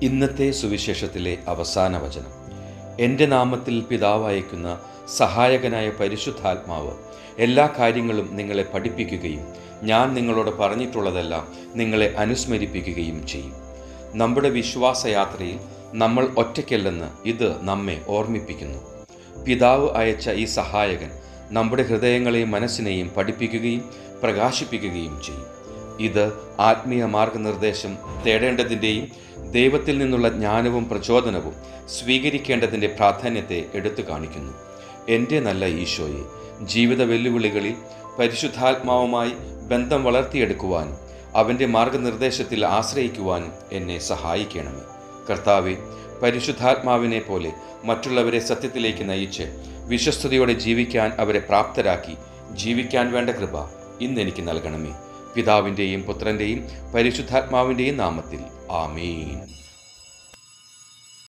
ഇന്നത്തെ സുവിശേഷത്തിലെ അവസാന വചനം. എൻ്റെ നാമത്തിൽ പിതാവ് അയക്കുന്ന സഹായകനായ പരിശുദ്ധാത്മാവ് എല്ലാ കാര്യങ്ങളും നിങ്ങളെ പഠിപ്പിക്കുകയും ഞാൻ നിങ്ങളോട് പറഞ്ഞിട്ടുള്ളതെല്ലാം നിങ്ങളെ അനുസ്മരിപ്പിക്കുകയും ചെയ്യും. നമ്മുടെ വിശ്വാസയാത്രയിൽ നമ്മൾ ഒറ്റയ്ക്കല്ലെന്ന് ഇത് നമ്മെ ഓർമ്മിപ്പിക്കുന്നു. പിതാവ് അയച്ച ഈ സഹായകൻ നമ്മുടെ ഹൃദയങ്ങളെയും മനസ്സിനെയും പഠിപ്പിക്കുകയും പ്രകാശിപ്പിക്കുകയും ചെയ്യും. ഇത് ആത്മീയ മാർഗനിർദ്ദേശം തേടേണ്ടതിൻ്റെയും ദൈവത്തിൽ നിന്നുള്ള ജ്ഞാനവും പ്രചോദനവും സ്വീകരിക്കേണ്ടതിൻ്റെ പ്രാധാന്യത്തെ എടുത്തു കാണിക്കുന്നു. എൻ്റെ നല്ല ഈശോയെ, ജീവിത വെല്ലുവിളികളിൽ പരിശുദ്ധാത്മാവുമായി ബന്ധം വളർത്തിയെടുക്കുവാനും അവൻ്റെ മാർഗനിർദ്ദേശത്തിൽ ആശ്രയിക്കുവാനും എന്നെ സഹായിക്കണമേ. കർത്താവെ, പരിശുദ്ധാത്മാവിനെ പോലെ മറ്റുള്ളവരെ സത്യത്തിലേക്ക് നയിച്ച് വിശ്വസ്തയോടെ ജീവിക്കാൻ അവരെ പ്രാപ്തരാക്കി ജീവിക്കാൻ വേണ്ട കൃപ ഇന്നെനിക്ക് നൽകണമേ. പിതാവിൻ്റെയും പുത്രൻ്റെയും പരിശുദ്ധാത്മാവിൻ്റെയും നാമത്തിൽ ആമേൻ.